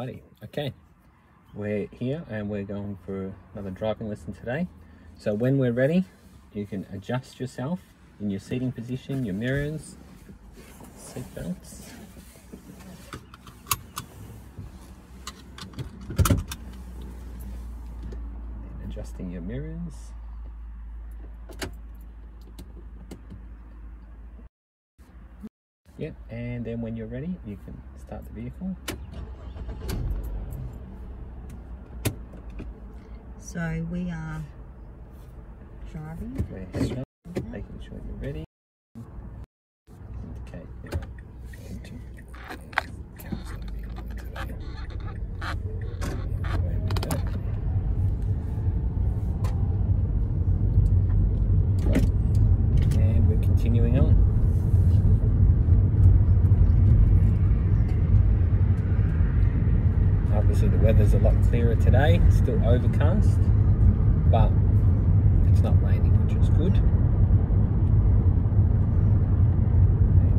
Righty, okay, we're here and we're going for another driving lesson today. So when we're ready, you can adjust yourself in your seating position, your mirrors, seat belts. And adjusting your mirrors. Yep, and then when you're ready, you can start the vehicle. So we are driving. We're making sure you're ready. Okay. And we're continuing on. Obviously the weather's a lot clearer today, still overcast, but it's not raining, which is good.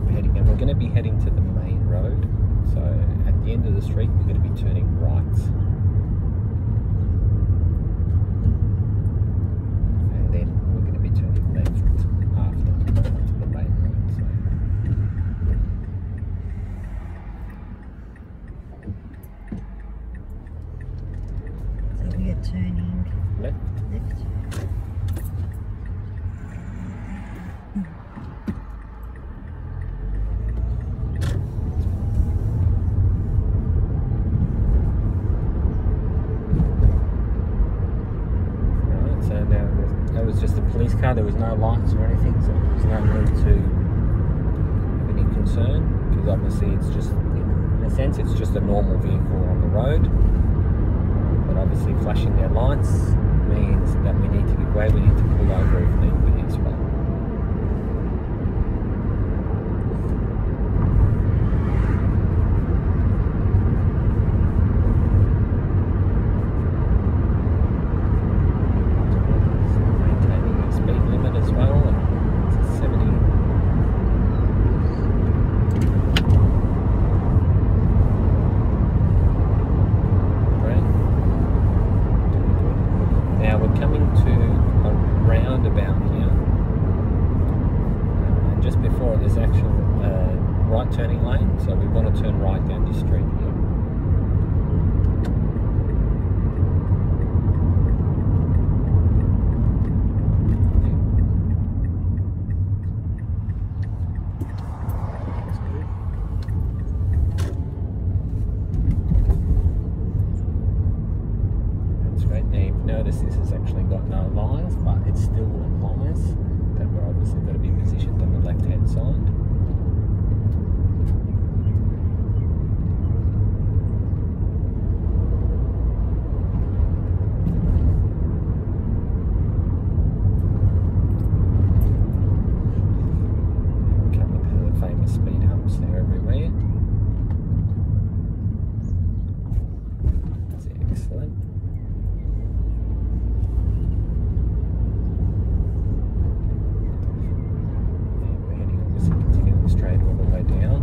And we're going to be heading to the main road, so at the end of the street we're going to be turning right. And then we're going to be turning left after onto the main road. So we are turning Left. So now that was just a police car, there was no lights or anything, so there was no need to have any concern, because obviously it's just, in a sense, it's just a normal vehicle on the road, but obviously flashing their lights means that we need to give way, we need to pull over if need be as well. There's actual right turning lane, so we want to turn right down this street here. That's great. Now you've noticed this has actually got no lines, but it still applies that we're obviously going to be positioned on the left hand side. Coming to the famous speed humps there everywhere. That's excellent. Straight all the way down.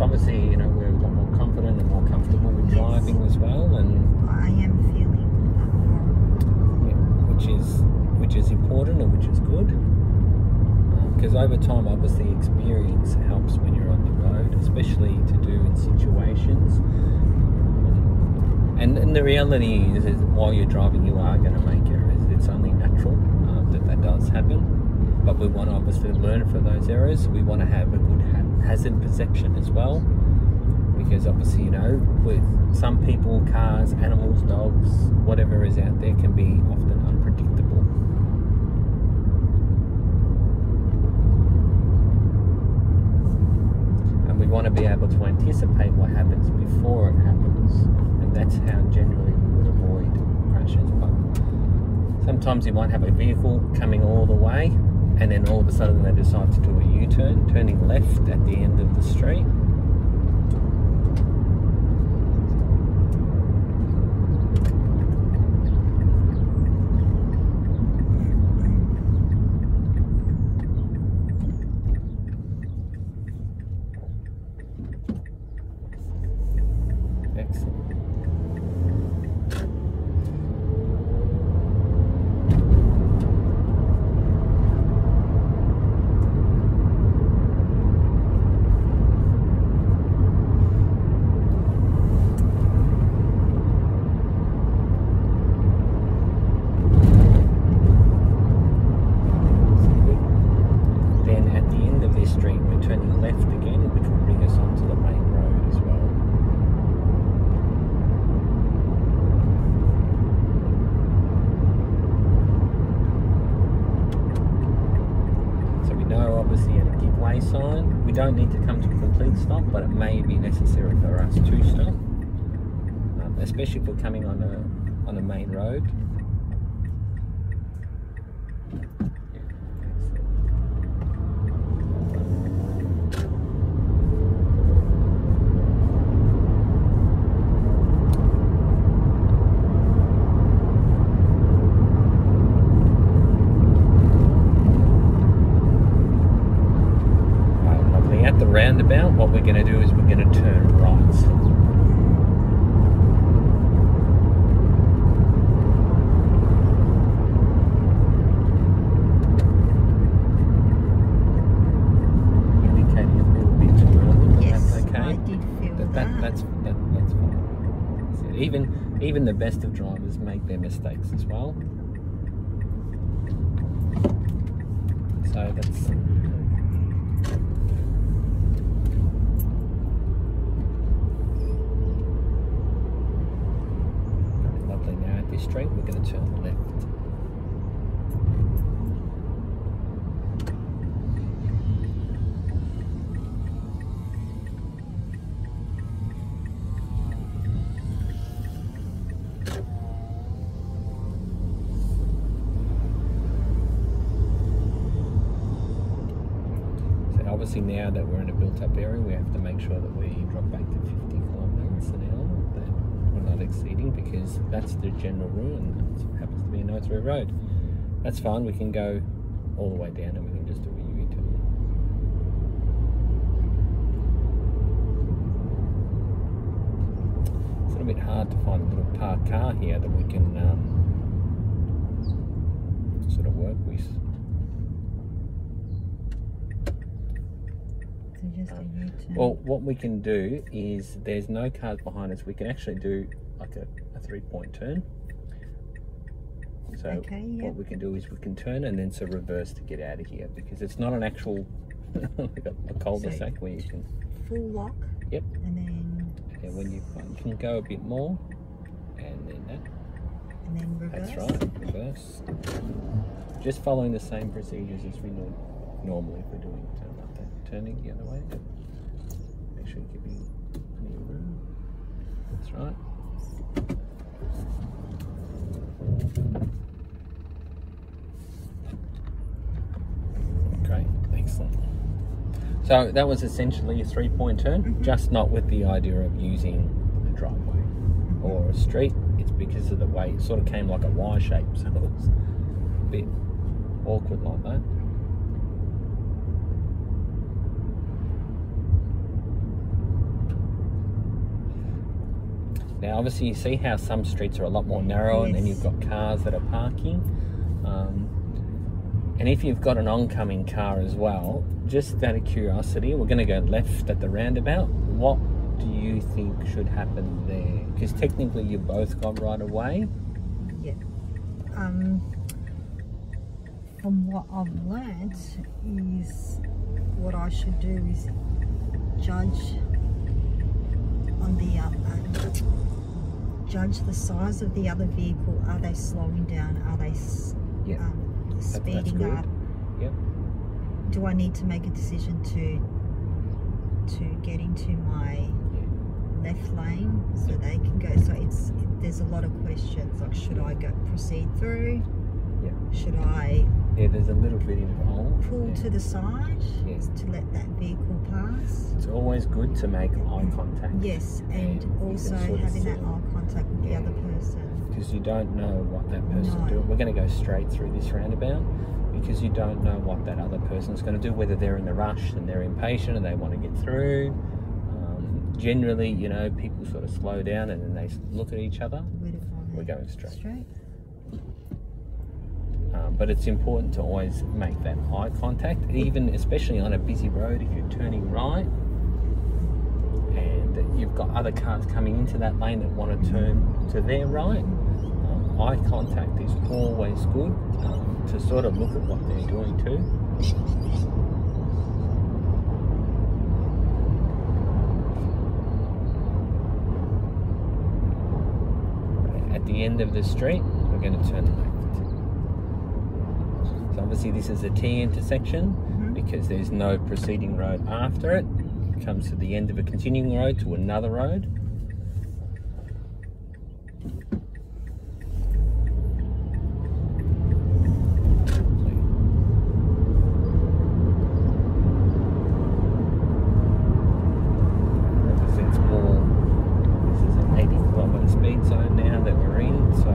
Obviously, you know, we're a lot more confident and more comfortable with driving as well, and I am feeling which is important and which is good, because over time, obviously, experience helps when you're on the road, especially to do in situations. And the reality is while you're driving, you are going to make errors. It's only natural that does happen, but we want to obviously learn from those errors. We want to have a good hazard perception as well, because obviously, you know, with some people, cars, animals, dogs, whatever is out there can be often unpredictable. And we want to be able to anticipate what happens before it happens, and that's how sometimes you might have a vehicle coming all the way, and then all of a sudden they decide to do a U-turn, turning left at the end of the street. Sign. We don't need to come to a complete stop, but it may be necessary for us to stop, especially if we're coming on a main road. Roundabout, what we're going to do is we're going to turn right. Indicating a little bit too early, but yes, that's okay. I did feel That's fine. Even the best of drivers make their mistakes as well. So that's. Straight, we're going to turn left. So obviously now that we're in a built-up area, we have to make sure that we drop back to 50 kilometres an hour. Not exceeding, because that's the general rule, and it happens to be a no-through road. That's fine, we can go all the way down and we can just do a U-turn. It's a little bit hard to find a little parked car here that we can sort of work with. Just a U-turn. Well, what we can do is, there's no cars behind us, we can actually do like a 3-point turn. So okay, yep. What we can do is we can turn and then sort of reverse to get out of here, because it's not an actual like a cul-de-sac where you can full lock. Yep. And then when you can go a bit more, and then that. And then reverse. That's right, reverse. Just following the same procedures as we normally if we're doing turn like that. Turning the other way. Make sure you're giving plenty of room. That's right. Great, excellent. So that was essentially a 3-point turn, just not with the idea of using a driveway or a street. It's because of the way it sort of came like a Y shape, so it was a bit awkward like that. Now obviously you see how some streets are a lot more narrow, and then you've got cars that are parking. And if you've got an oncoming car as well, just out of curiosity, we're going to go left at the roundabout. What do you think should happen there? Because technically you both got right away. Yeah. From what I've learnt is what I should do is judge on the judge the size of the other vehicle. Are they slowing down? Are they speeding up? Yep. Do I need to make a decision to get into my left lane so they can go? So there's a lot of questions, like should I proceed through? Yeah. Should I Yeah, there's a little bit involved. pull Yeah. to the side Yes. to let that vehicle pass? It's always good to make eye contact. Yes, and you can also sort of having see that eye contact with the other person. because you don't know what that person's No. doing. We're going to go straight through this roundabout because you don't know what that other person's going to do, whether they're in a rush and they're impatient and they want to get through. Generally, you know, people sort of slow down and then they look at each other. We're going straight. But it's important to always make that eye contact, even especially on a busy road. If you're turning right and you've got other cars coming into that lane that want to turn to their right, eye contact is always good to sort of look at what they're doing too. At the end of the street, we're going to turn left. So obviously this is a T intersection because there's no preceding road after it. It comes to the end of a continuing road to another road. This is an 80-kilometre speed zone now that we're in, so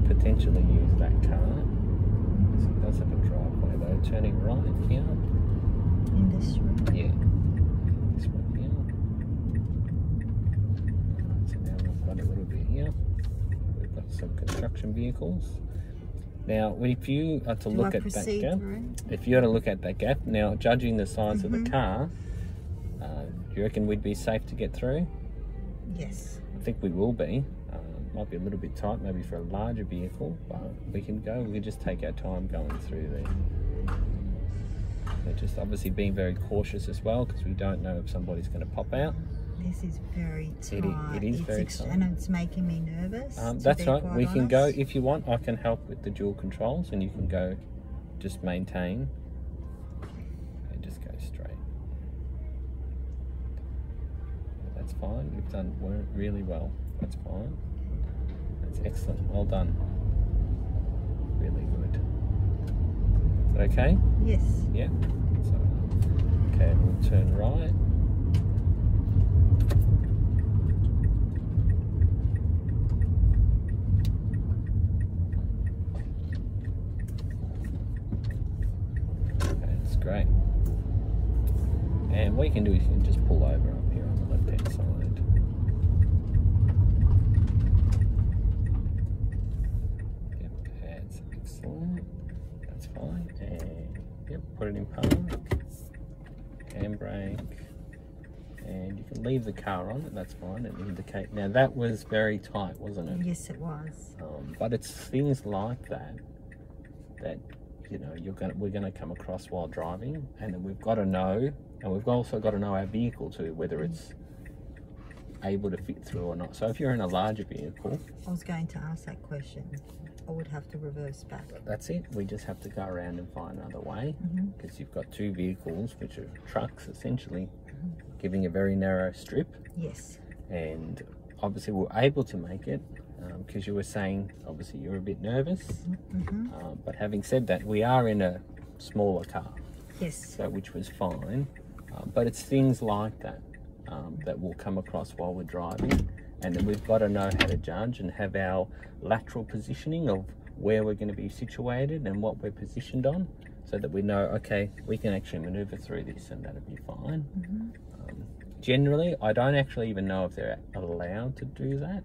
potentially use that car. So it does have a driveway though, turning right here. In this room? Yeah. This one here. So now we've got a little bit here. We've got some construction vehicles. Now, if you are to look at that gap, if you are to look at that gap, now judging the size of the car, do you reckon we'd be safe to get through? Yes. I think we will be. Might be a little bit tight maybe for a larger vehicle, but we can go. We can just take our time going through there. We're just obviously being very cautious as well because we don't know if somebody's going to pop out. This is very tight. It is very tight. And it's making me nervous. That's right. We can go, if you want, I can help with the dual controls and you can go just maintain and just go straight. That's fine. You've done really well. That's fine. That's excellent. Well done. Really good. Is that okay? Yes. Yeah. So, okay, we'll turn right. Okay, that's great. And what you can do is you can just pull over up here on the left-hand side. That's fine. And yep, put it in park, handbrake, and you can leave the car on. That's fine. And indicate. Now that was very tight, wasn't it? Yes, it was. But it's things like that you know we're gonna come across while driving, and then we've got to know, and we've also got to know our vehicle too, whether it's able to fit through or not. So if you're in a larger vehicle, I was going to ask that question. I would have to reverse back. That's it. We just have to go around and find another way because you've got two vehicles, which are trucks essentially, giving a very narrow strip. Yes. And obviously we're able to make it because you were saying obviously you're a bit nervous. But having said that, we are in a smaller car, Yes. so which was fine. But it's things like that that we'll come across while we're driving, and then we've got to know how to judge and have our lateral positioning of where we're going to be situated and what we're positioned on, so that we know, okay, we can actually maneuver through this and that'll be fine. Generally, I don't actually even know if they're allowed to do that.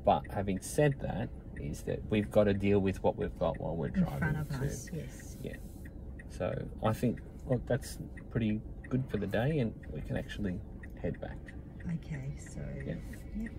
But having said that, is that we've got to deal with what we've got while we're In driving. front of us, yes. Yeah. So I think, look, that's pretty good for the day, and we can actually head back. Okay, so Yeah. yep.